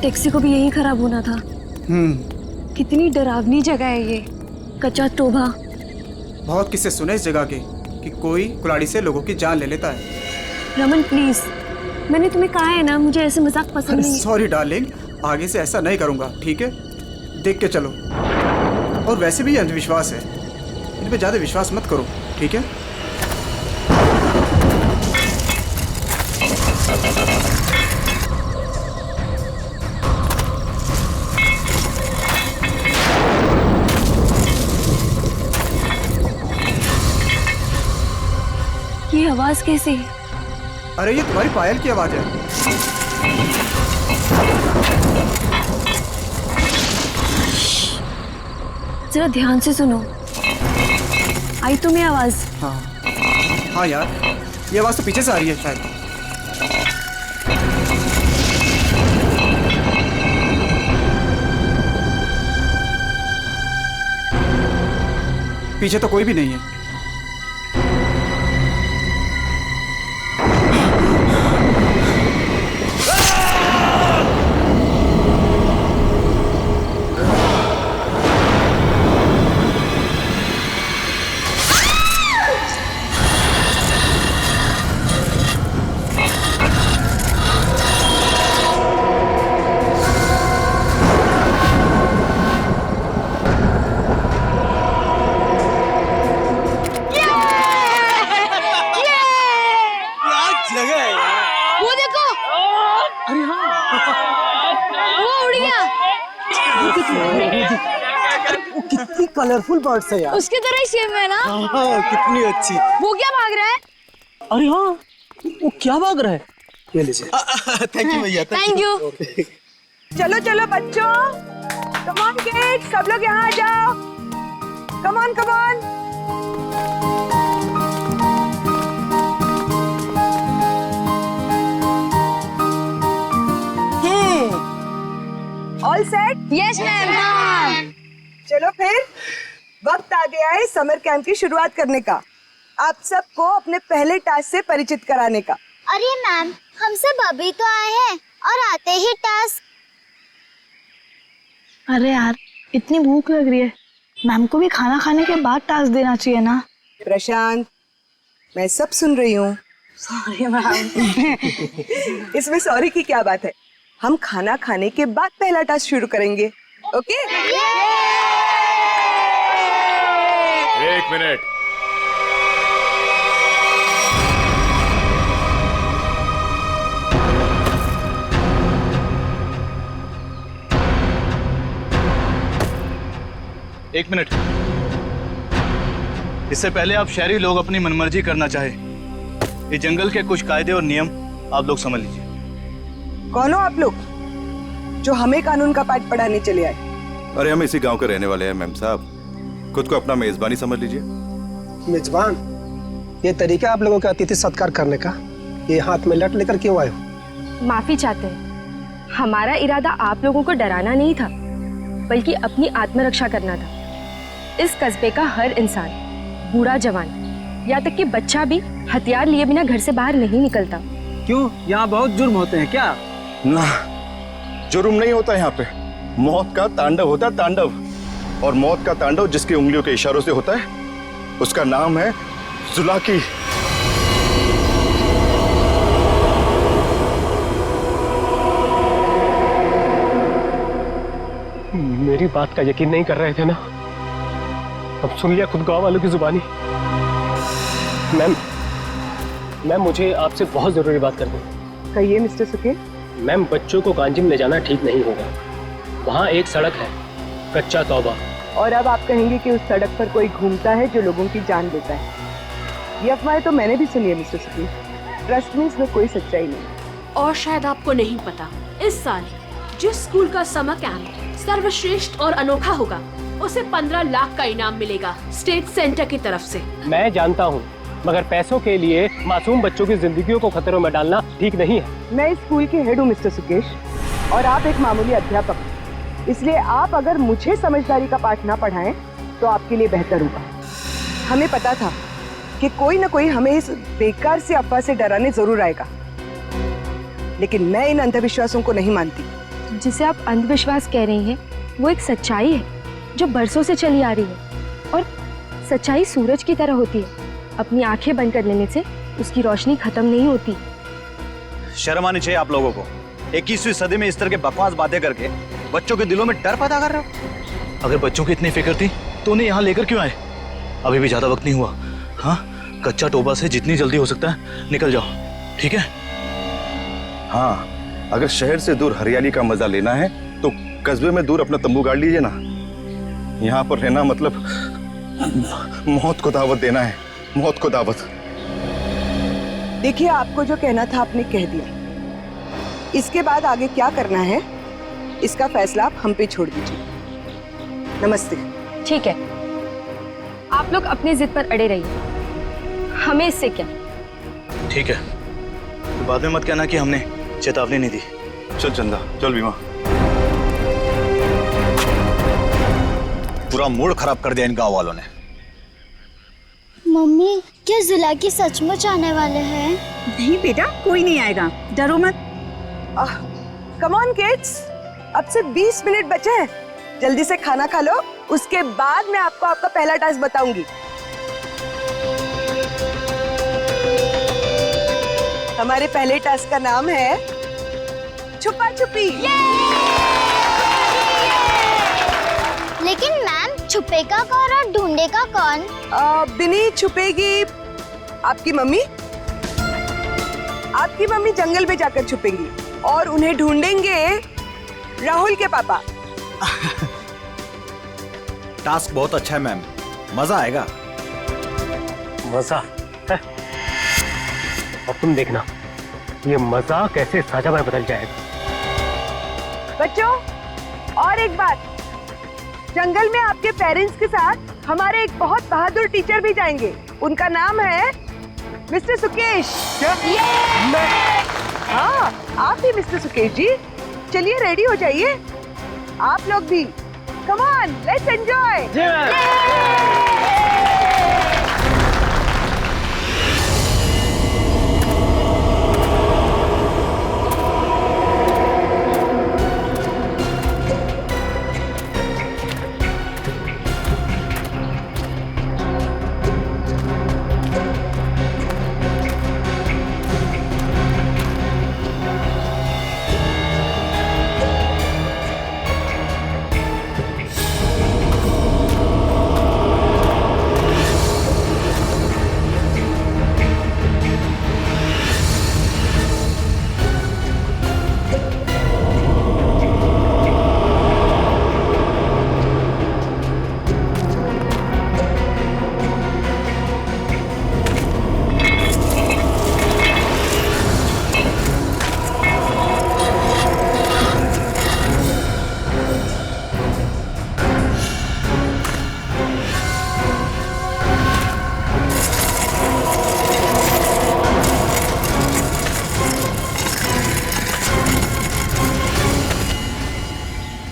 Taxi को भी यही खराब होना था। कितनी डरावनी जगह है ये, कच्चा टोभा। बहुत किस्से सुने इस जगह के कि कोई कुल्हाड़ी से लोगों की जान ले लेता है। रमन प्लीज, मैंने तुम्हें कहा है ना, मुझे ऐसे मजाक पसंद नहीं। सॉरी डार्लिंग, आगे से ऐसा नहीं करूंगा, ठीक है? देख के चलो। और वैसे भी ये अंधविश्वास है, इन पे ज्यादा विश्वास मत करो, ठीक है? ये आवाज कैसी? अरे ये तुम्हारी पायल की आवाज है। जरा ध्यान से सुनो, आई तुम्हें आवाज? हाँ यार, ये आवाज तो पीछे से आ रही है शायद। पीछे तो कोई भी नहीं है। कितनी कलरफुल बर्ड्स है यार। उसकी तरह ही सेम है ना? हाँ, कितनी अच्छी। वो क्या भाग रहा है? अरे हाँ, वो क्या भाग रहा है? ये लीजिए। थैंक यू भैया। Thank you. चलो चलो बच्चों, कम ऑन किड्स, सब लोग यहाँ आ जाओ। Come on come on. All set? Yes ma'am. चलो फिर वक्त आ गया है समर कैंप की शुरुआत करने का। आप सबको अपने पहले टास्क से परिचित कराने का। अरे मैम, हम सब अभी तो आए हैं और आते ही टास्क। अरे यार, इतनी भूख लग रही है, मैम को भी खाना खाने के बाद टास्क देना चाहिए ना। प्रशांत, मैं सब सुन रही हूँ। Sorry ma'am. इसमें सॉरी की क्या बात है? हम खाना खाने के बाद पहला टास्क शुरू करेंगे, ओके? एक मिनट। एक मिनट। इससे पहले आप शहरी लोग अपनी मनमर्जी करना चाहे, इस जंगल के कुछ कायदे और नियम आप लोग समझ लीजिए। कौन हो आप लोग जो हमें कानून का पाठ पढ़ाने चले आए? अरे हम इसी गांव के रहने वाले हैं मैम साहब, खुद को अपना मेजबानी समझ लीजिए। मेजबान? ये तरीका आप लोगों का अतिथि सत्कार करने का, ये हाथ में लट लेकर क्यों आए हो? माफी चाहते हैं, हमारा इरादा आप लोगों को डराना नहीं था, बल्कि अपनी आत्मरक्षा करना था। इस कस्बे का हर इंसान, बूढ़ा जवान, यहाँ तक कि बच्चा भी हथियार लिए बिना घर से बाहर नहीं निकलता। क्यों, यहाँ बहुत जुर्म होते हैं क्या? ना, जुर्म नहीं होता यहाँ पे, मौत का तांडव होता है, तांडव। और मौत का तांडव जिसकी उंगलियों के इशारों से होता है, उसका नाम है जुलाकी। मेरी बात का यकीन नहीं कर रहे थे ना? अब सुन लिया खुद गांव वालों की जुबानी। मैम मुझे आपसे बहुत जरूरी बात करनी है। कहिए मिस्टर सुके। मैम, बच्चों को कांजिम ले जाना ठीक नहीं होगा। वहाँ एक सड़क है, कच्चा तौबा। और अब आप कहेंगे कि उस सड़क पर कोई घूमता है जो लोगों की जान लेता है। ये अफवाहें तो मैंने भी सुनी है मिस्टर सुके। ट्रस्ट में इसमें कोई सच्चाई नहीं। और शायद आपको नहीं पता, इस साल जिस स्कूल का समर कैंप सर्वश्रेष्ठ और अनोखा होगा, उसे 15 लाख का इनाम मिलेगा स्टेट सेंटर की तरफ से। मैं जानता हूँ, मगर पैसों के लिए मासूम बच्चों की जिंदगियों को खतरों में डालना ठीक नहीं है। मैं इस स्कूल के हेड हूँ मिस्टर सुकेश, और आप एक मामूली अध्यापक, इसलिए आप अगर मुझे समझदारी का पाठ ना पढ़ाएं तो आपके लिए बेहतर होगा। हमें पता था कि कोई ना कोई हमें इस बेकार से अफवाह से डराने जरूर आएगा, लेकिन मैं इन अंधविश्वासों को नहीं मानती। जिसे आप अंधविश्वास कह रही हैं वो एक सच्चाई है जो बरसों से चली आ रही है। और सच्चाई सूरज की तरह होती है, अपनी आंखें बंद कर लेने से उसकी रोशनी खत्म नहीं होती। शर्म आनी चाहिए आप लोगों को। 21वीं सदी में इस तरह के बकवास बातें करके बच्चों के दिलों में डर पैदा कर रहे हो। अगर बच्चों की इतनी फिक्र थी तो उन्हें यहाँ लेकर क्यों आए? अभी भी ज्यादा वक्त नहीं हुआ। हाँ, कच्चा टोबा से जितनी जल्दी हो सकता है निकल जाओ, ठीक है? हाँ, अगर शहर से दूर हरियाली का मजा लेना है तो कस्बे में दूर अपना तंबू गाड़ लीजिए ना। यहाँ पर रहना मतलब मौत को दावत देना है, मौत को दावत। देखिए, आपको जो कहना था आपने कह दिया। इसके बाद आगे क्या करना है इसका फैसला आप हम पे छोड़ दीजिए। नमस्ते। ठीक है, आप लोग अपनी जिद पर अड़े रहिए, हमें इससे क्या। ठीक है, तो बाद में मत कहना कि हमने चेतावनी नहीं दी। चल चंदा, चल बीमा। पूरा मूड खराब कर दिया इन गांव वालों ने। मम्मी, क्या जुला की सचमुच आने वाले हैं? नहीं बेटा, कोई नहीं आएगा, डरो मत। कम ऑन किड्स, अब से 20 मिनट बचे हैं। जल्दी से खाना खा लो, उसके बाद मैं आपको आपका पहला टास्क बताऊंगी। हमारे पहले टास्क का नाम है छुपा छुपी। लेकिन मैम, छुपेगा कौन और ढूंढेगा कौन? बिनी छुपेगी आपकी मम्मी। आपकी मम्मी जंगल में जाकर छुपेंगी और उन्हें ढूंढेंगे राहुल के पापा। टास्क बहुत अच्छा है मैम, मजा आएगा। मजा है? अब तुम देखना ये मजा कैसे सजा में बदल जाएगा। बच्चों, और एक बात, जंगल में आपके पेरेंट्स के साथ हमारे एक बहुत बहादुर टीचर भी जाएंगे। उनका नाम है मिस्टर सुकेश। क्या? हाँ, आप भी मिस्टर सुकेश जी। चलिए रेडी हो जाइए, आप लोग भी। Come on, let's enjoy.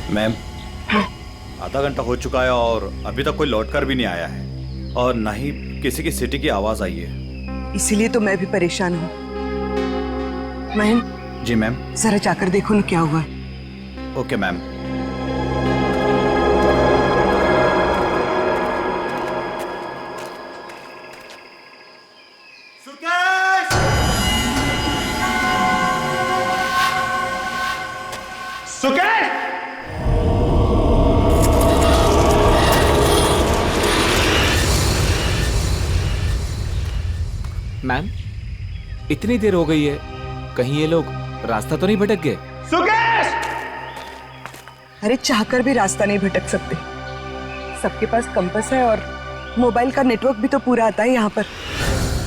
Ma'am, आधा घंटा हो चुका है और अभी तक कोई लौटकर भी नहीं आया है और ना ही किसी की सिटी की आवाज आई है। इसीलिए तो मैं भी परेशान हूँ। महन। जी मैम। जरा जाकर देखो ना क्या हुआ है। Okay ma'am. मैम, इतनी देर हो गई है, कहीं ये लोग रास्ता तो नहीं भटक गए? सुकेश! अरे चाहकर भी रास्ता नहीं भटक सकते। सबके पास कंपास है और मोबाइल का नेटवर्क भी तो पूरा आता है यहाँ पर।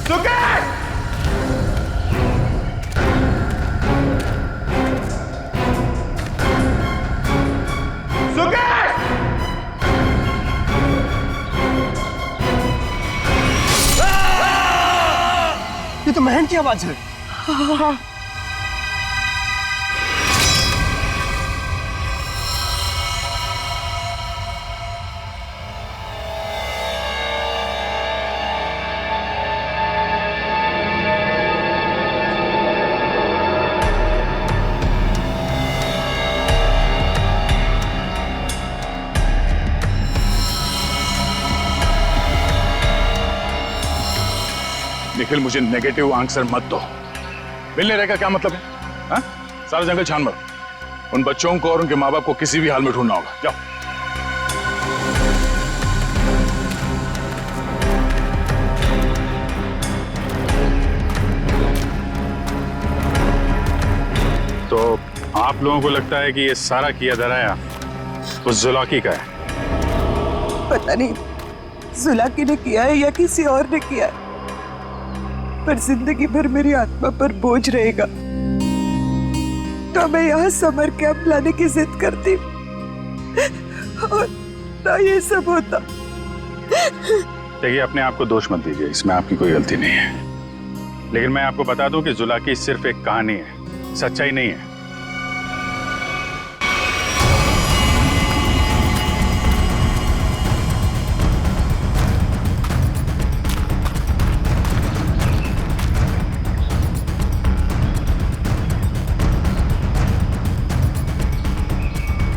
सुकेश! ये तो महन की आवाज है। हाँ। निखिल, मुझे नेगेटिव आंसर मत दो। मिलने रहेगा क्या मतलब है? हाँ? सारा जंगल छान मरो। उन बच्चों को और उनके माँ बाप को किसी भी हाल में ढूंढना होगा। जाओ। तो आप लोगों को लगता है कि ये सारा किया धराया उस जुलाकी का है? पता नहीं जुलाकी ने किया है या किसी और ने किया है, पर जिंदगी भर मेरी आत्मा पर बोझ रहेगा। तो मैं यहाँ समर कैंप लाने की जिद करती और ना ये सब होता। देखिए, अपने आप को दोष मत दीजिए, इसमें आपकी कोई गलती नहीं है। लेकिन मैं आपको बता दूं कि जुलाकी सिर्फ एक कहानी है, सच्चाई नहीं है।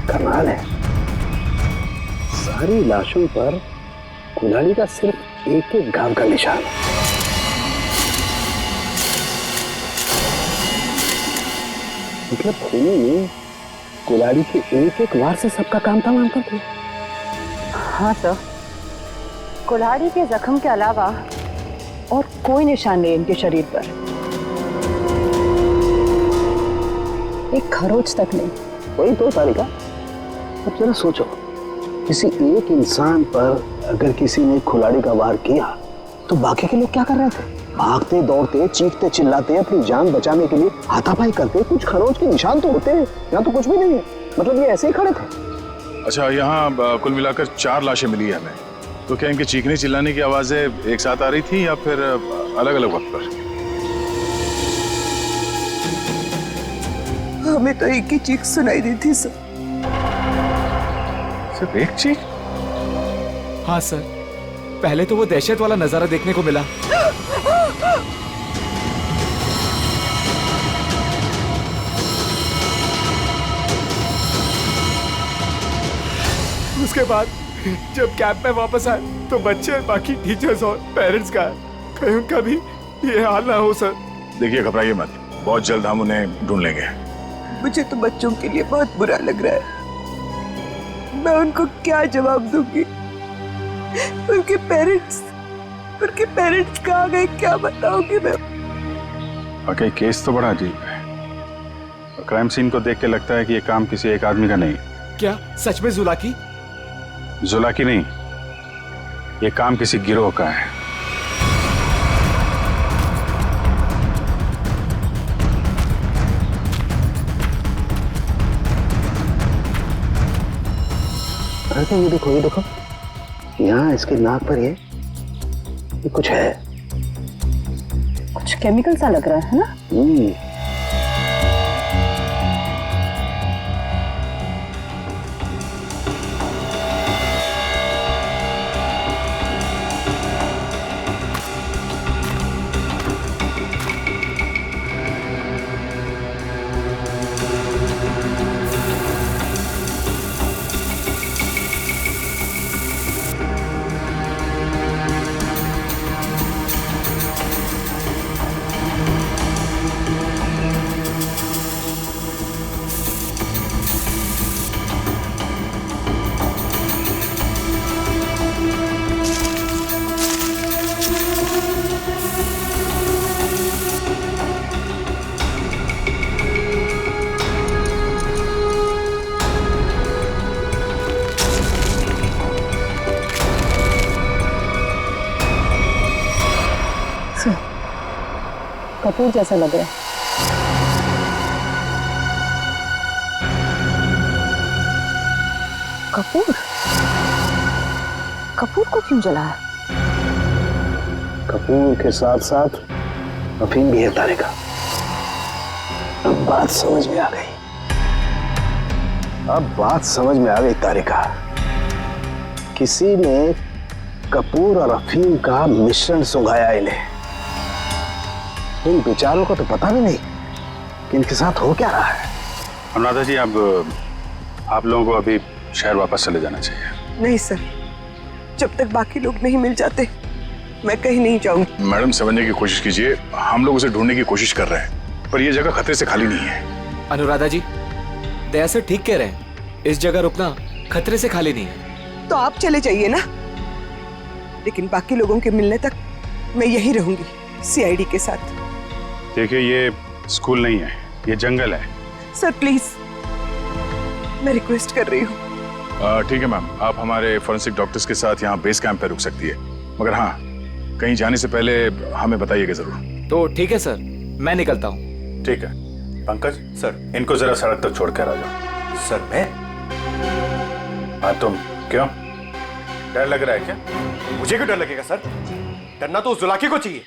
कमाल है, सारी लाशों पर कुल्हाड़ी का सिर्फ एक एक घाव का निशान है। मतलब खूनी ने कुल्हाड़ी के एक एक वार से सबका काम तमाम कर दिया। हाँ सर, कुल्हाड़ी के जख्म के अलावा और कोई निशान नहीं इनके शरीर पर, एक खरोच तक नहीं। वही तो तारिका, अब जरा सोचो, किसी एक इंसान पर अगर किसी ने कुल्हाड़ी का वार किया तो बाकी के लोग क्या कर रहे थे? भागते दौड़ते, चीखते चिल्लाते, अपनी जान बचाने के लिए हाथापाई करते। कुछ खरोच के निशान तो होते हैं, यहाँ तो कुछ भी नहीं है। मतलब ये ऐसे ही खड़े थे। अच्छा, यहाँ कुल मिलाकर 4 लाशें मिली है हमें। तो क्या इनके चीखने चिल्लाने की आवाजें एक साथ आ रही थी या फिर अलग अलग वक्त पर? हमें तो एक ही चीख सुनाई दी थी सर। सिर्फ एक चीख? हाँ सर, पहले तो वो दहशत वाला नजारा देखने को मिला। उसके बाद जब कैंप में वापस आए तो बच्चे, बाकी टीचर्स और पेरेंट्स का कहीं उनका भी ये हाल ना हो सर। देखिए, घबराइए मत, बहुत जल्द हम उन्हें ढूंढ लेंगे। मुझे तो बच्चों के लिए बहुत बुरा लग रहा है। मैं उनको क्या जवाब दूंगी? उनके पेरेंट्स कहाँ गए, क्या बताऊंगी मैं? वाकई केस तो बड़ा अजीब है। क्राइम सीन को देख के लगता है कि ये काम किसी एक आदमी का नहीं। क्या सच में जुलाकी? जुलाकी नहीं, ये काम किसी गिरोह का है। अरे ये देखो, यहाँ इसके नाक पर ये कुछ है, कुछ केमिकल सा लग रहा है ना? कपूर जैसा लग रहा है। कपूर? कपूर को क्यों जलाया? कपूर के साथ साथ अफीम भी है तारिका। अब बात समझ में आ गई तारिका। किसी ने कपूर और अफीम का मिश्रण सुंघाया इन्हें। इन बेचारों को तो पता भी नहीं कि इनके साथ हो क्या रहा है। अनुराधा जी, अब आप लोगों को अभी शहर वापस चले जाना चाहिए। नहीं सर, जब तक बाकी लोग नहीं मिल जाते मैं कहीं नहीं जाऊंगी। मैडम समझने की कोशिश कीजिए, हम लोग उसे ढूंढने की कोशिश कर रहे हैं, पर यह जगह खतरे से खाली नहीं है। अनुराधा जी, दया सर ठीक कह रहे हैं, इस जगह रुकना खतरे से खाली नहीं है। तो आप चले जाइए ना, लेकिन बाकी लोगों के मिलने तक मैं यहीं रहूंगी सीआईडी के साथ। देखिए, ये स्कूल नहीं है, ये जंगल है। सर प्लीज, मैं रिक्वेस्ट कर रही हूँ। ठीक है मैम, आप हमारे फॉरेंसिक डॉक्टर्स के साथ यहाँ बेस कैंप पे रुक सकती है, मगर हाँ, कहीं जाने से पहले हमें बताइएगा जरूर। तो ठीक है सर, मैं निकलता हूँ। ठीक है। पंकज सर, इनको जरा सड़क तक छोड़ कर आ जाओ। सर मैं? हाँ तुम, क्यों डर लग रहा है क्या? मुझे क्यों डर लगेगा सर? डरना तो उस जुलाकी को चाहिए।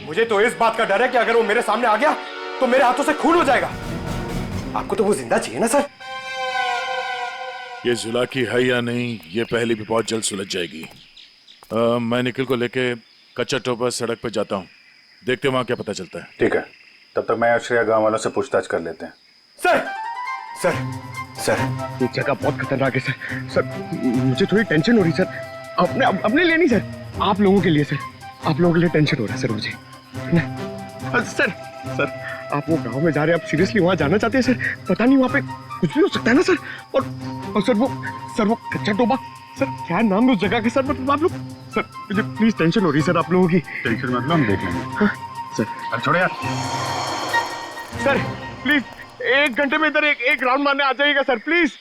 मुझे तो इस बात का डर है कि अगर वो मेरे सामने आ गया तो मेरे हाथों से खून हो जाएगा। आपको तो वो जिंदा चाहिए ना सर? ये जुलाकी है या नहीं, ये पहले भी बहुत जल्द सुलझ जाएगी। मैं निखिल को लेके कच्चा टोपा सड़क पे जाता हूँ, देखते वहां क्या पता चलता है। ठीक है, तब तक मैं और श्रेया गांव वालों से पूछताछ कर लेते हैं। सर सर सर, ये जगह बहुत खतरनाक है सर। सर मुझे थोड़ी टेंशन हो रही सर, अपने लिए नहीं सर, आप लोगों के लिए सर। आप लोगों के लिए टेंशन हो रहा है सर मुझे। सर सर, आप वो गांव में जा रहे हैं, आप सीरियसली वहां जाना चाहते हैं सर? पता नहीं वहां पे कुछ भी हो सकता है ना सर। और सर वो कच्चा टोबा, सर क्या नाम है उस जगह के सर? मतलब आप लोग सर, मुझे प्लीज टेंशन हो रही है सर आप लोगों की। टेंशन मतलब हम देख लेंगे। हाँ, सर अब छोड़ो यार। सर प्लीज 1 घंटे में इधर एक राउंड मारने आ जाइएगा सर प्लीज।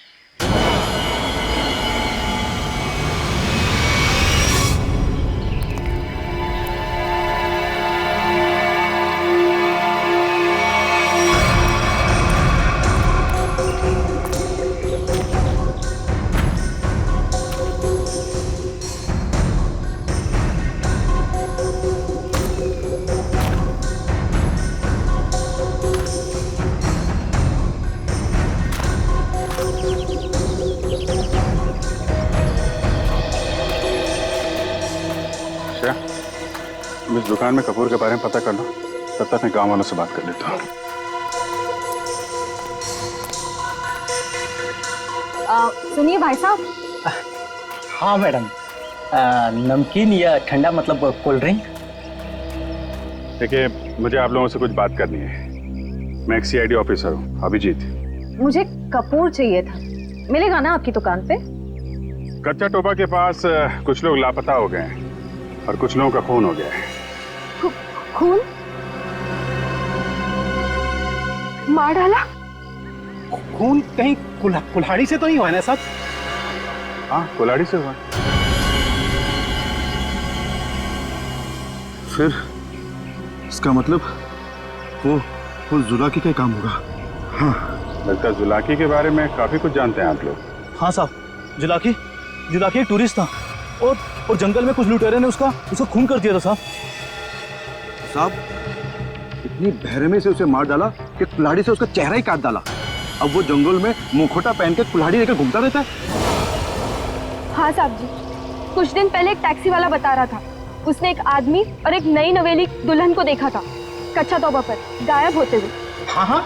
इस दुकान में कपूर के बारे में पता कर लो, तब तक मैं गांव वालों से बात कर लेता हूँ। सुनिए भाई साहब। हाँ मैडम, नमकीन या ठंडा मतलब कोल्ड ड्रिंक? देखिए, मुझे आप लोगों से कुछ बात करनी है। मैं एक सीआईडी ऑफिसर हूँ, अभिजीत। मुझे कपूर चाहिए था, मिलेगा ना आपकी दुकान पे? कच्चा टोबा के पास कुछ लोग लापता हो गए हैं और कुछ लोगों का खून हो गया है। खून? मार डाला? खून कहीं कुल्हाड़ी से तो नहीं हुआ ना साहब? हाँ, कुल्हाड़ी से हुआ। फिर इसका मतलब वो जुलाकी का काम होगा। हाँ, लगता है जुलाकी के बारे में काफी कुछ जानते हैं आप लोग। हाँ साहब, जुलाकी एक टूरिस्ट था और जंगल में कुछ लुटेरे ने उसका खून कर दिया था साहब, इतनी बहरमे से उसे मार डाला कि कुल्हाड़ी से उसका चेहरा ही काट डाला। अब वो जंगल में मुखोटा पहन के कुल्हाड़ी लेकर घूमता रहता है। हाँ साहब जी, कुछ दिन पहले एक टैक्सी वाला बता रहा था, उसने एक आदमी और एक नई नवेली दुल्हन को देखा था कच्चा तोबा पर गायब होते हुए। हाँ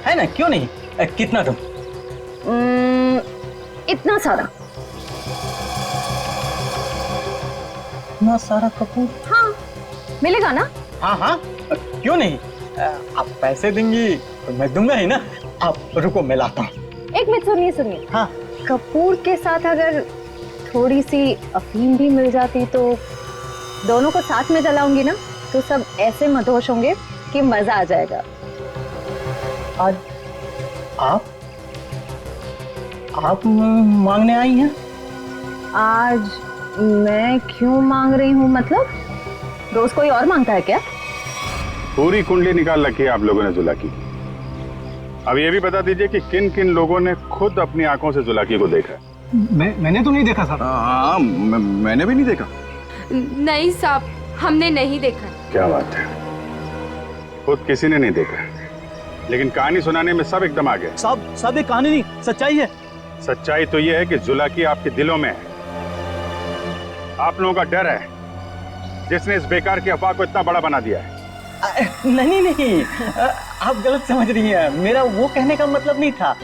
है ना, क्यों नहीं? कितना तुम? इतना सारा। इतना सारा कपूर? हाँ, मिलेगा ना? हाँ, क्यों नहीं? आप पैसे देंगी तो मैं दूंगा ही ना। आप रुको, मैं लाता हूँ। एक मिनट सुनिए। हाँ, कपूर के साथ अगर थोड़ी सी अफीम भी मिल जाती तो दोनों को साथ में जलाऊंगी ना, तो सब ऐसे मदहोश होंगे कि मजा आ जाएगा। आज आप मांगने आई हैं? आज मैं क्यों मांग रही हूँ? मतलब रोज कोई और मांगता है क्या? पूरी कुंडली निकाल रखी है आप लोगों ने जुलाकी। अब ये भी बता दीजिए कि किन किन लोगों ने खुद अपनी आंखों से जुलाकी को देखा? मैंने तो नहीं देखा साहब। हाँ, मैंने भी नहीं देखा। नहीं साहब, हमने नहीं देखा। क्या बात है, खुद किसी ने नहीं देखा, लेकिन कहानी सुनाने में सब एकदम आ गए। साहब ये कहानी नहीं, सच्चाई है। सच्चाई तो ये है कि जुलाकी आपके दिलों में है। आप लोगों का डर है जिसने इस बेकार की अफवाह को इतना बड़ा बना दिया है। नहीं, आप गलत समझ रही हैं। मेरा वो कहने का मतलब नहीं था।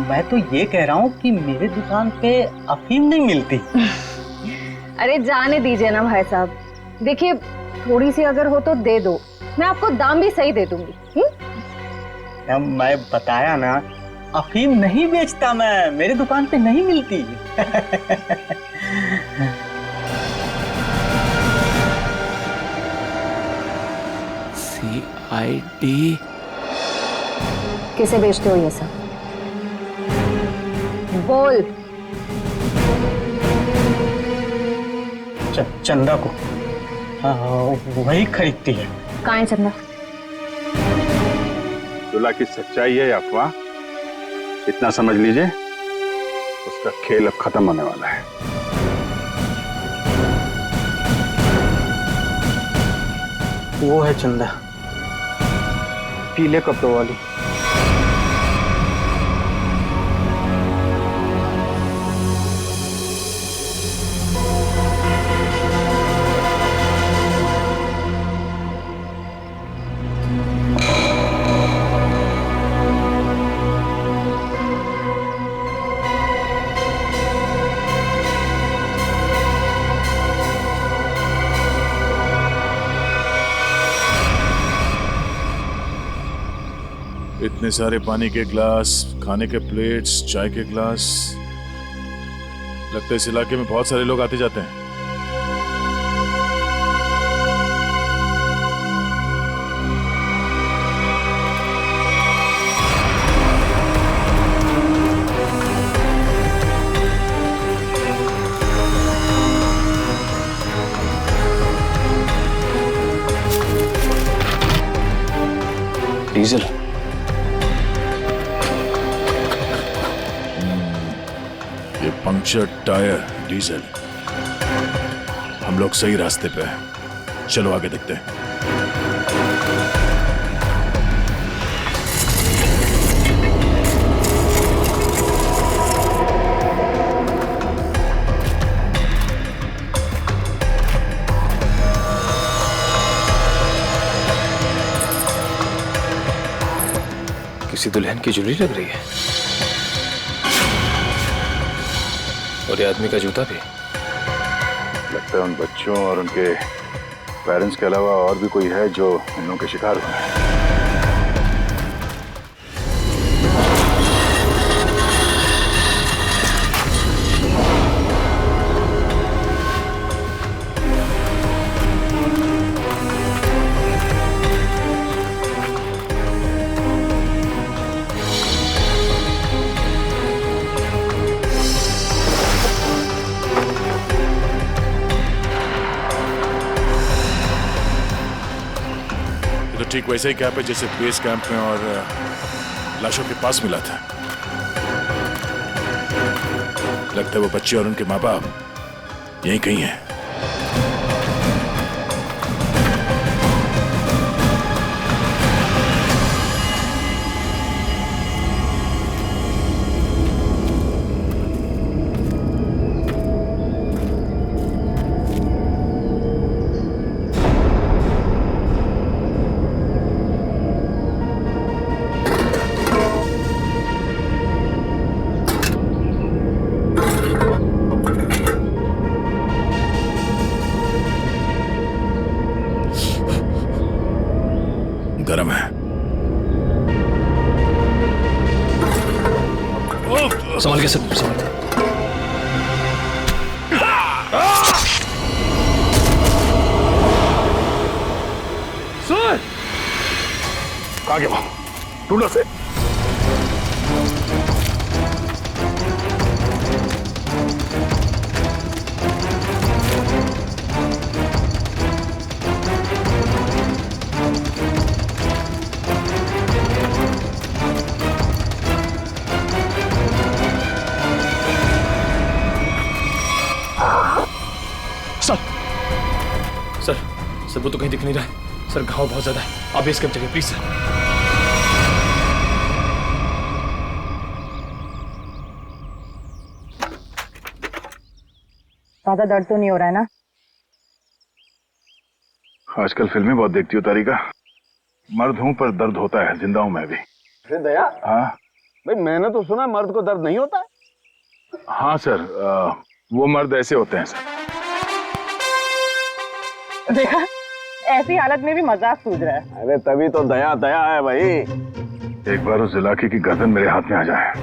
मैं तो ये कह रहा हूँ कि मेरे दुकान पे अफीम नहीं मिलती। अरे जाने दीजिए ना भाई साहब, देखिए थोड़ी सी अगर हो तो दे दो, मैं आपको दाम भी सही दे दूंगी। मैं बताया ना, अफीम नहीं बेचता मैं, मेरी दुकान पे नहीं मिलती। CID किसे बेचते हो ये सब? बोल। चंदा को। वही खरीदती है। कहाँ है चंदा? जुला की सच्चाई है अफवाह, इतना समझ लीजिए, उसका खेल अब खत्म होने वाला है। वो है चंदा, पीले कपड़ों वाली। इतने सारे पानी के ग्लास, खाने के प्लेट्स, चाय के ग्लास, लगता है इस इलाके में बहुत सारे लोग आते जाते हैं। डीजल। ये पंक्चर टायर, डीजल। हम लोग सही रास्ते पे हैं, चलो आगे देखते हैं। किसी दुल्हन की ज्वेलरी लग रही है, और ये आदमी का जूता भी। लगता है उन बच्चों और उनके पेरेंट्स के अलावा और भी कोई है जो इन लोगों के शिकार हुए हैं। ठीक वैसे ही कैप है जैसे बेस कैंप में और लाशों के पास मिला था। लगता है वो बच्चे और उनके माँ बाप यहीं कहीं हैं। गरम है। संभाल के सब संभाल। सर कहाँ गया? ढूंढो से। सर वो तो कहीं दिख नहीं रहा है सर, घाव बहुत ज्यादा है, आप बेस कैंप चलिए प्लीज सर। ज्यादा दर्द तो नहीं हो रहा है ना? आजकल फिल्में बहुत देखती हो तारिका। मर्द हूं पर दर्द होता है, जिंदा हूं मैं भी। दया, हाँ भाई मैंने तो सुना मर्द को दर्द नहीं होता है। हाँ सर, वो मर्द ऐसे होते हैं सर। देखा, ऐसी हालत में भी मजाक सूझ रहा है। अरे तभी तो दया दया है भाई। एक बार उस इलाके की गर्दन मेरे हाथ में आ जाए,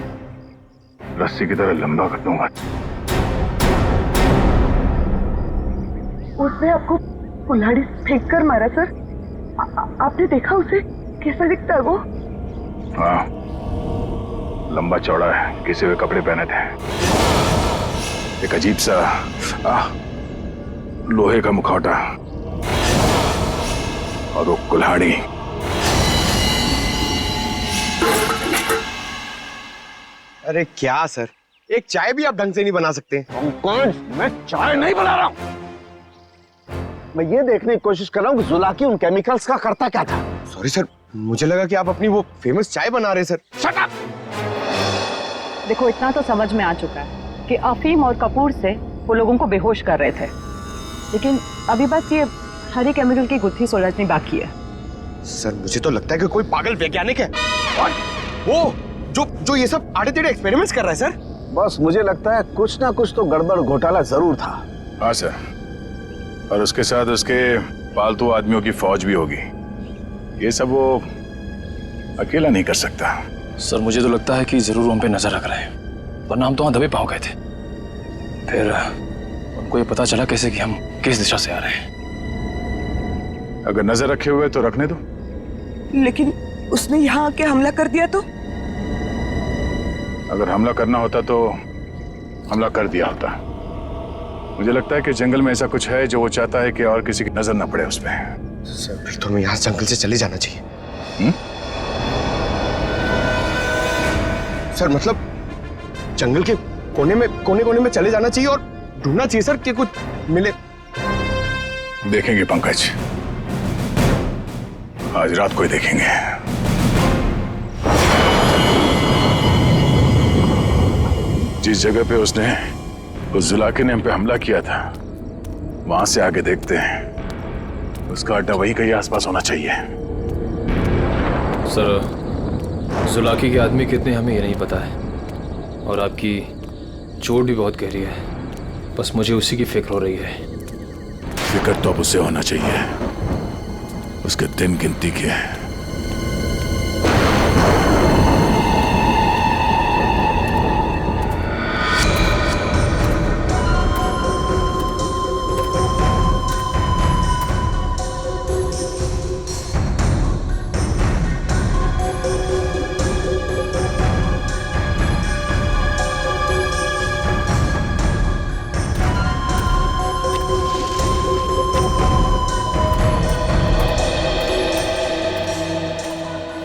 रस्सी की तरह लंबा कर दूंगा। उसने आपको कुल्हाड़ी फेंक कर मारा सर? आपने देखा उसे? कैसा दिखता है वो? हाँ, लंबा चौड़ा है, घिसे हुए कपड़े पहने थे, एक अजीब सा लोहे का मुखौटा और वो कुल्हाड़ी। अरे क्या सर, एक चाय भी आप ढंग से नहीं बना सकते? कौन? मैं चाय नहीं बना रहा हूं। मैं ये देखने की कोशिश कर रहा हूँ कि जुलाकी उन केमिकल्स का करता क्या था। सॉरी सर, मुझे लगा कि आप अपनी वो फेमस चाय बना रहे सर। Shut up! देखो, इतना तो समझ में आ चुका है कि अफीम और कपूर से वो लोगों को बेहोश कर रहे थे, लेकिन अभी बस ये हरी केमिकल की गुत्थी सुलझनी बाकी है। सर मुझे तो लगता है कि कोई पागल वैज्ञानिक है और वो जो ये सब आड़े टेढ़े एक्सपेरिमेंट्स कर रहा है सर। बस मुझे लगता है कुछ ना कुछ तो गड़बड़ घोटाला जरूर था। हाँ सर, और उसके साथ उसके पालतू आदमियों की फौज भी होगी। ये सब वो अकेला नहीं कर सकता। सर मुझे तो लगता है कि जरूर उन पे नजर रख रहे हैं, वरना हम तो वहां दबे पाँव गए थे। फिर उनको ये पता चला कैसे कि हम किस दिशा से आ रहे हैं। अगर नजर रखे हुए तो रखने दो। लेकिन उसने यहाँ आके हमला कर दिया तो? अगर हमला करना होता तो हमला कर दिया होता। मुझे लगता है कि जंगल में ऐसा कुछ है जो वो चाहता है कि और किसी की नजर ना पड़े उस पर। सर फिर तो हमें यहाँ जंगल से चले जाना चाहिए। सर मतलब जंगल के कोने में चले जाना चाहिए और ढूंढना चाहिए सर कि कुछ मिले। देखेंगे पंकज, आज रात को ही देखेंगे। जिस जगह पे उसने उस जुलाके ने हम पे हमला किया था, वहां से आगे देखते हैं। उसका अड्डा वही कहीं आसपास होना चाहिए। सर जुलाकी के आदमी कितने हमें ये नहीं पता है, और आपकी चोट भी बहुत गहरी है। बस मुझे उसी की फिक्र हो रही है। फिक्र तो अब उसे होना चाहिए, उसके दिन गिनती के।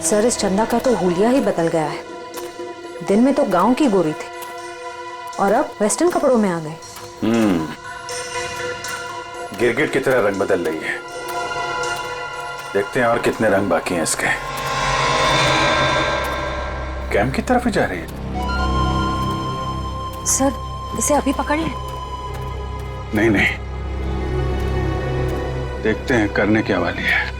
सर इस चंदा का तो हुलिया ही बदल गया है। दिन में तो गांव की गोरी थी और अब वेस्टर्न कपड़ों में आ गए। गिरगिट की तरह रंग बदल रही है। देखते हैं और कितने रंग बाकी हैं इसके। कैंप की तरफ ही जा रही है। सर इसे अभी पकड़ लें? नहीं, देखते हैं करने क्या वाली है।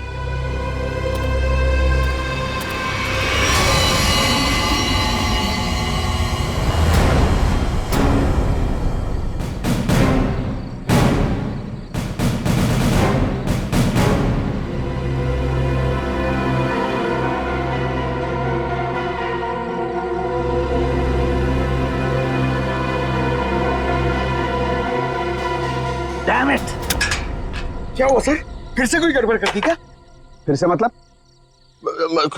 Damn it! क्या हुआ सर? फिर से कोई गड़बड़ कर दी क्या? फिर से मतलब?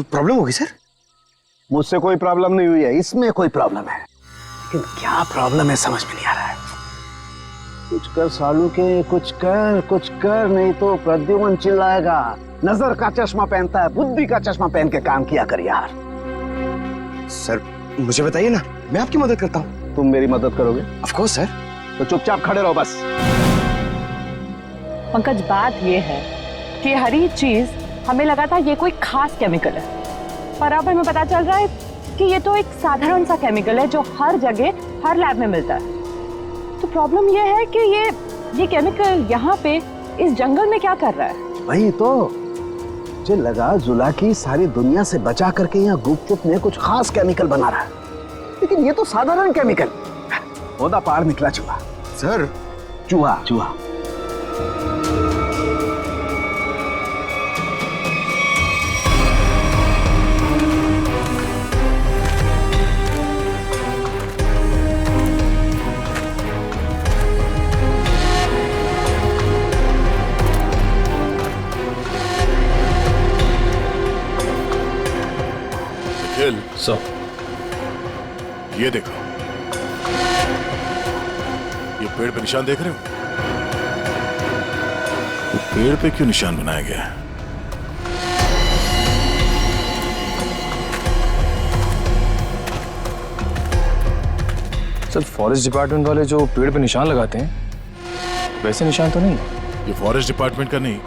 प्रॉब्लम होगी सर? मुझसे कोई प्रॉब्लम नहीं हुई है, इसमें कोई प्रॉब्लम है। लेकिन क्या प्रॉब्लम है समझ में नहीं आ रहा है। कुछ कर सालू के, कुछ कर नहीं तो प्रद्युमन चिल्लाएगा। नजर का चश्मा पहनता है, बुद्धि का चश्मा पहन के काम किया कर यार। सर मुझे बताइए ना, मैं आपकी मदद करता हूँ। तुम मेरी मदद करोगे? Of course sir. तो चुपचाप खड़े रहो बस। पंकज, बात ये है कि हरी चीज हमें लगा था ये कोई खास केमिकल है, पर अब हमें पता चल रहा है कि ये तो एक साधारण सा केमिकल है जो हर जगह हर लैब में मिलता है। तो प्रॉब्लम ये है कि ये केमिकल यहाँ पे इस जंगल में क्या कर रहा है? वही तो मुझे लगा जुलाकी सारी दुनिया से बचा करके यहाँ गुपचुप में कुछ खास केमिकल बना रहा है, लेकिन ये तो साधारण केमिकल। ओदा पार निकला चूहा। सर चूहा ये देखो, ये पेड़ पे निशान देख रहे हो? तो पेड़ पे क्यों निशान बनाया गया है? सर, फॉरेस्ट डिपार्टमेंट वाले जो पेड़ पे निशान लगाते हैं वैसे निशान तो नहीं? ये फॉरेस्ट डिपार्टमेंट का नहीं,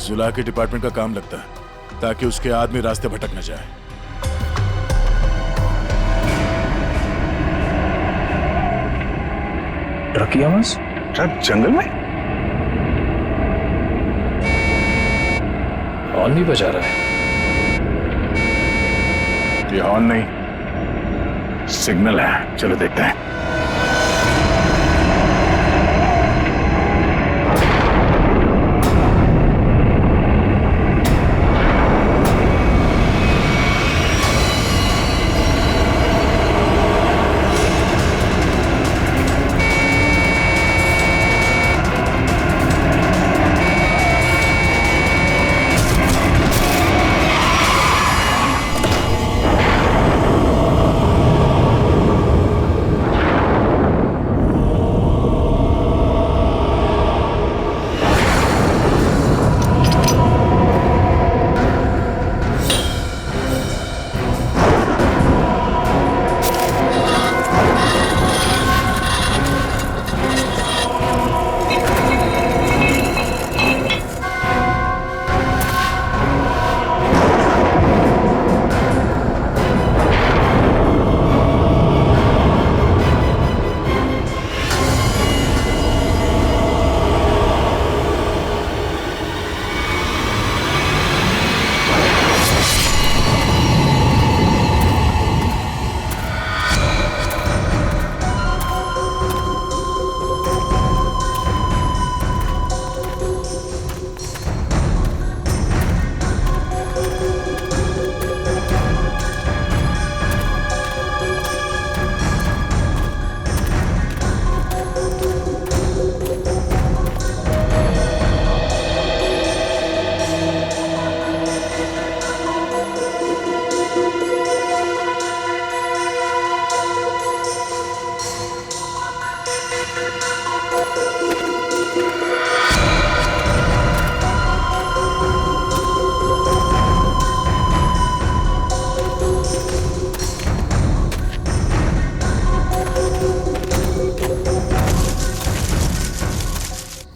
जुला के डिपार्टमेंट का काम लगता है, ताकि उसके आदमी रास्ते भटक न जाए। ट्रक की आवाज? ट्रक जंगल में? हॉर्न भी बजा रहा है। ये हॉर्न नहीं, सिग्नल है। चलो देखते हैं।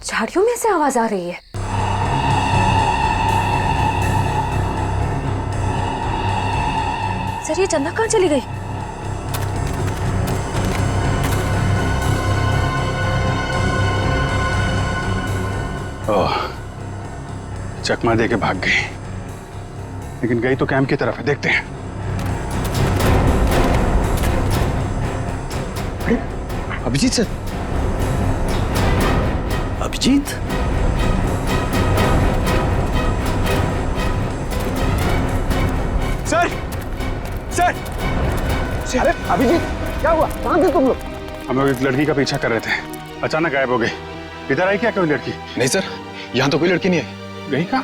झाड़ियों में से आवाज आ रही है। सर, ये चंदा कहाँ चली गई? ओह, चकमा दे के भाग गई, लेकिन गई तो कैंप की तरफ है। देखते हैं। Abhijit sir. Abhijit? Sir, sir, अरे अभिजीत, क्या हुआ? कहाँ थे तुम लोग? हम लोग एक लड़की का पीछा कर रहे थे, अचानक गायब हो गई। इधर आई क्या कोई लड़की? नहीं सर, यहाँ तो कोई लड़की नहीं आई। गई कहाँ?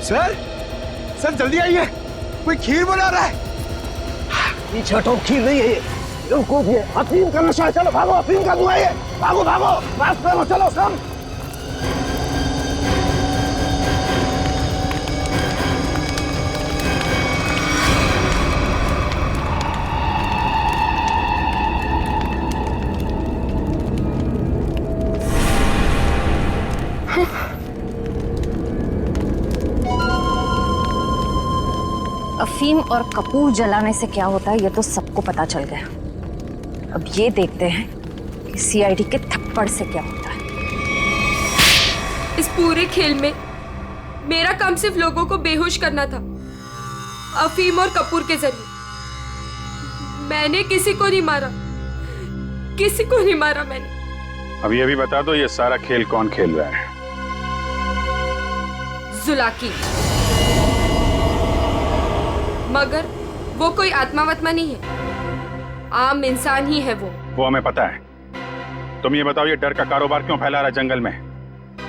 सर, सर जल्दी आइए, कोई खीर बना रहा है। पीछे तो खीर नहीं है, ये अफीम का नशा है। चलो भागो, अफीम का धुआं है। भागो भागो, पास करो, चलो सब। अफीम और कपूर जलाने से क्या होता है ये तो सबको पता चल गया। अब ये देखते हैं कि सीआईडी के थप्पड़ से क्या होता है। इस पूरे खेल में मेरा काम सिर्फ लोगों को बेहोश करना था, अफीम और कपूर के जरिए। मैंने किसी को नहीं मारा, किसी को नहीं मारा मैंने। अब ये भी बता दो, ये सारा खेल कौन खेल रहा है? जुलाकी। मगर वो कोई आत्मा वत्मा नहीं है, आम इंसान ही है वो हमें पता है। तुम ये बताओ, ये डर का कारोबार क्यों फैला रहा है जंगल में?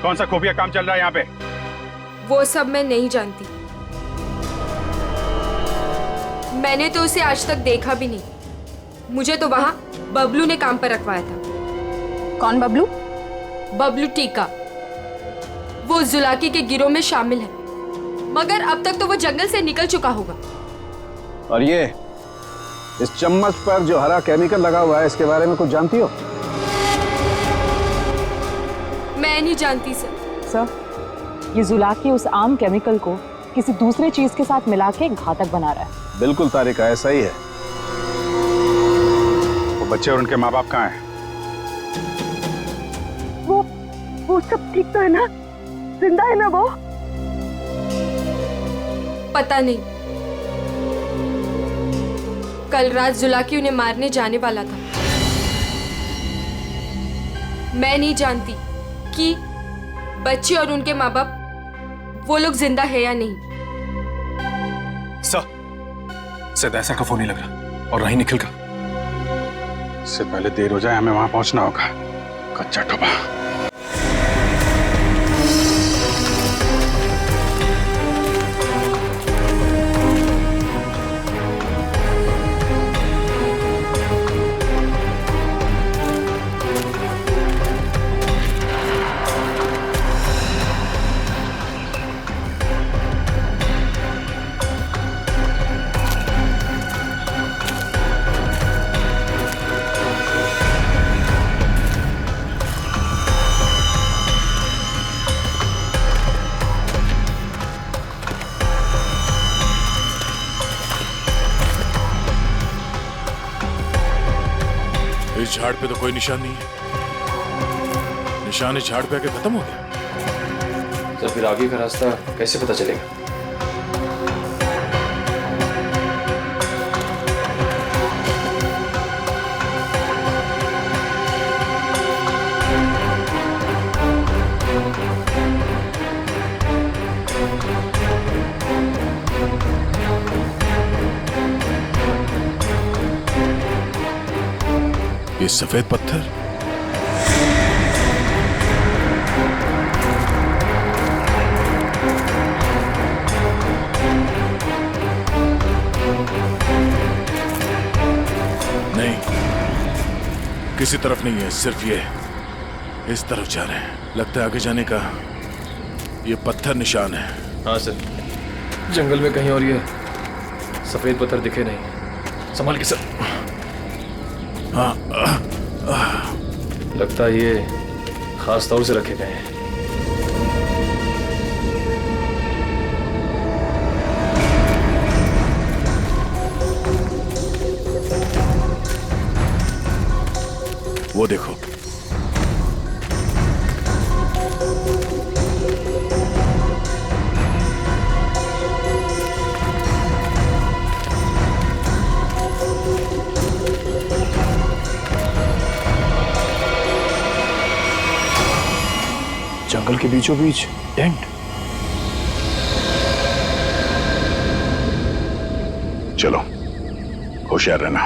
कौन सा खुफिया काम चल रहा है यहाँ पे? वो सब मैं नहीं जानती। मैंने तो उसे आज तक देखा भी नहीं। मुझे तो वहां बबलू ने काम पर रखवाया था। कौन बबलू? बबलू टीका। वो जुलाकी के गिरोह में शामिल है, मगर अब तक तो वो जंगल से निकल चुका होगा। और ये इस चम्मच पर जो हरा केमिकल लगा हुआ है, इसके बारे में कुछ जानती हो? मैं नहीं जानती सर। सर, ये जुलाकी उस आम केमिकल को किसी दूसरे चीज के साथ मिला के घातक बना रहा है। बिल्कुल तारिका, ऐसा ही है। वो बच्चे और उनके माँ बाप कहाँ हैं? वो सब ठीक तो है ना? जिंदा है ना वो? पता नहीं। कल रात जुलाकी उन्हें मारने जाने वाला था। मैं नहीं जानती कि बच्चे और उनके माँ बाप वो लोग जिंदा है या नहीं। शायद ऐसा का फोन नहीं लग रहा, और नहीं निखिल का। इससे पहले देर हो जाए, हमें वहां पहुंचना होगा। कच्चा टोपा। इस झाड़ पे तो कोई निशान नहीं है। निशान इस झाड़ पे आके खत्म हो गया। तो फिर आगे का रास्ता कैसे पता चलेगा? ये सफेद पत्थर, नहीं, किसी तरफ नहीं है, सिर्फ ये इस तरफ जा रहे हैं। लगता है आगे जाने का ये पत्थर निशान है। हाँ सर, जंगल में कहीं और ये सफेद पत्थर दिखे नहीं। संभाल के सर। हाँ, लगता है ये खास तौर से रखे गए हैं। वो देखो, जंगल के बीचों बीच टेंट। चलो, होशियार रहना।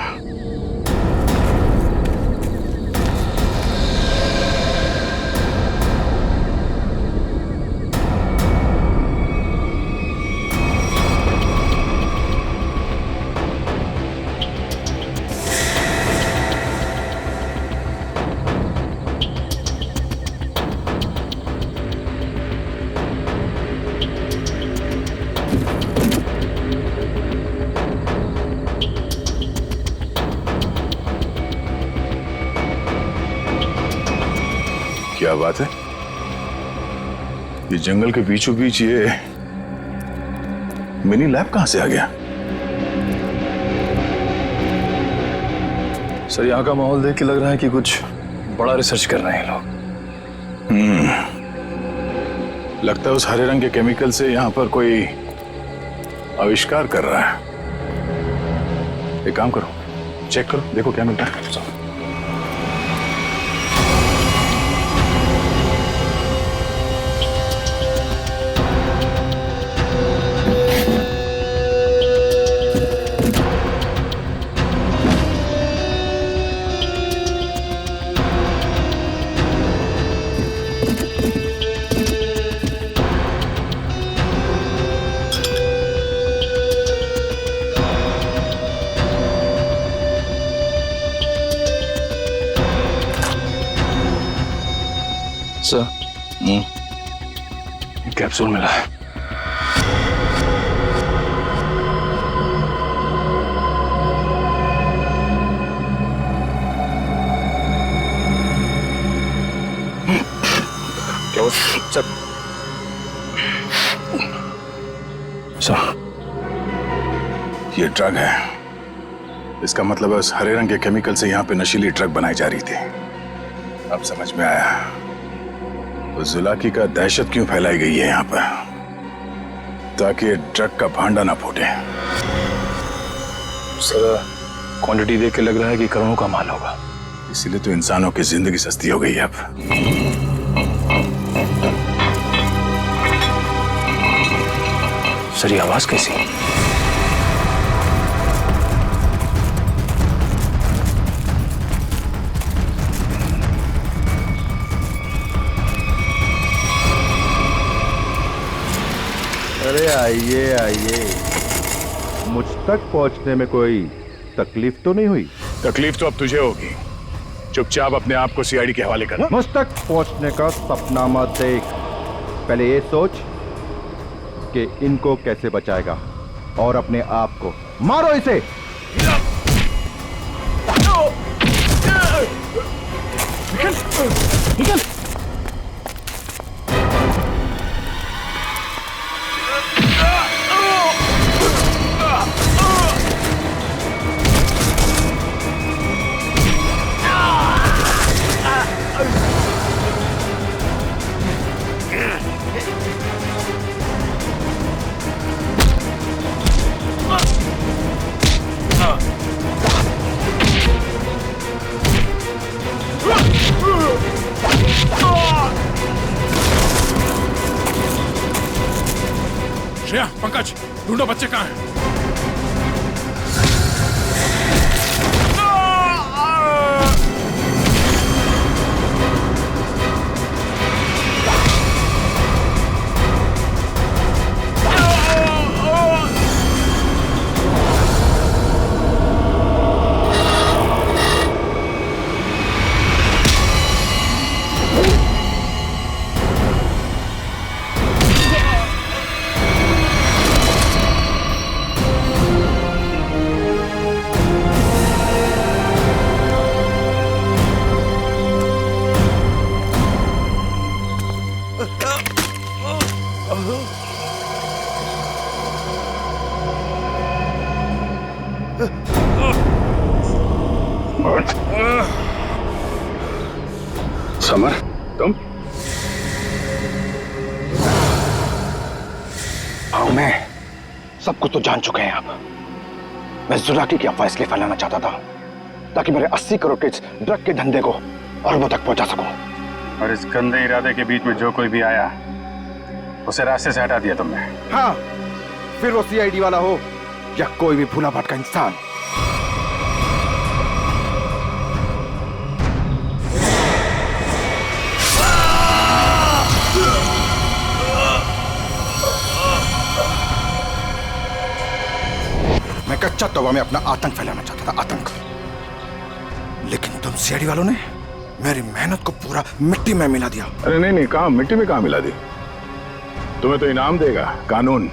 क्या बात है? ये जंगल के बीचों बीच ये मिनी लैब कहां से आ गया? सर, यहाँ का माहौल देख के लग रहा है कि कुछ बड़ा रिसर्च कर रहे हैं लोग। लगता है उस हरे रंग के केमिकल से यहाँ पर कोई आविष्कार कर रहा है। एक काम करो, चेक करो, देखो क्या मिलता है। सर, कैप्सूल मिला है। क्या वो सर? सर, ये ड्रग है। इसका मतलब है उस हरे रंग के केमिकल से यहाँ पे नशीली ड्रग बनाई जा रही थी। अब समझ में आया तो जुलाकी का दहशत क्यों फैलाई गई है यहाँ पर, ताकि ड्रग का भांडा ना फूटे। सर, क्वांटिटी देख के लग रहा है कि करोड़ों का माल होगा। इसीलिए तो इंसानों की जिंदगी सस्ती हो गई है अब। सर, ये आवाज कैसी? अरे आइए आइए, मुझ तक पहुंचने में कोई तकलीफ तो नहीं हुई? तकलीफ तो अब तुझे होगी। चुपचाप अपने आप को सीआईडी के हवाले कर। मुझ तक पहुंचने का सपना मत देख, पहले ये सोच कि इनको कैसे बचाएगा और अपने आप को। मारो इसे। निकल, निकल। श्रेया, पंकज, ढूंढो बच्चे कहाँ हैं? समर, तुम? हाँ, मैं सब कुछ तो जान चुके हैं अब। मैं जुलाकी की अफवाह इसलिए फैलाना चाहता था ताकि मेरे 80 करोड़ के इस ड्रग के धंधे को अरबों तक पहुंचा सकूं। और इस गंदे इरादे के बीच में जो कोई भी आया उसे रास्ते से हटा दिया तुमने। हाँ, फिर वो सीआईडी वाला हो या कोई भी भूला भटका इंसान। मैं कच्चा तौबा में अपना आतंक फैलाना चाहता था, आतंक। लेकिन तुम सीआईडी वालों ने मेरी मेहनत को पूरा मिट्टी में मिला दिया। अरे नहीं नहीं, कहाँ मिट्टी में कहाँ मिला दी? तुम्हें तो इनाम देगा कानून,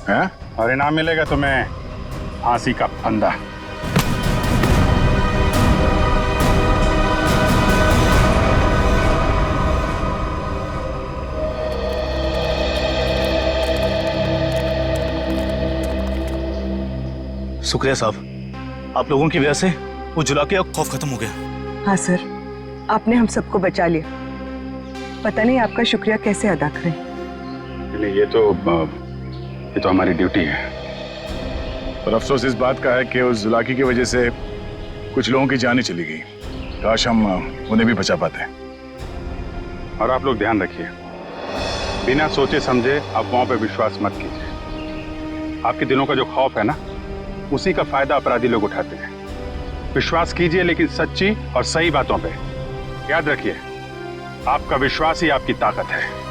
है? और इनाम मिलेगा तुम्हें फांसी का फंदा। शुक्रिया साहब, आप लोगों की वजह से वो जुलाकी का खौफ खत्म हो गया। हाँ सर, आपने हम सबको बचा लिया। पता नहीं आपका शुक्रिया कैसे अदा करें। ये तो हमारी ड्यूटी है। और अफसोस इस बात का है कि उस जुलाकी की वजह से कुछ लोगों की जानें चली गई। काश हम उन्हें भी बचा पाते। और आप लोग ध्यान रखिए, बिना सोचे समझे अफवाहों पर विश्वास मत कीजिए। आपके दिलों का जो खौफ है ना, उसी का फायदा अपराधी लोग उठाते हैं। विश्वास कीजिए लेकिन सच्ची और सही बातों पे। याद रखिए, आपका विश्वास ही आपकी ताकत है।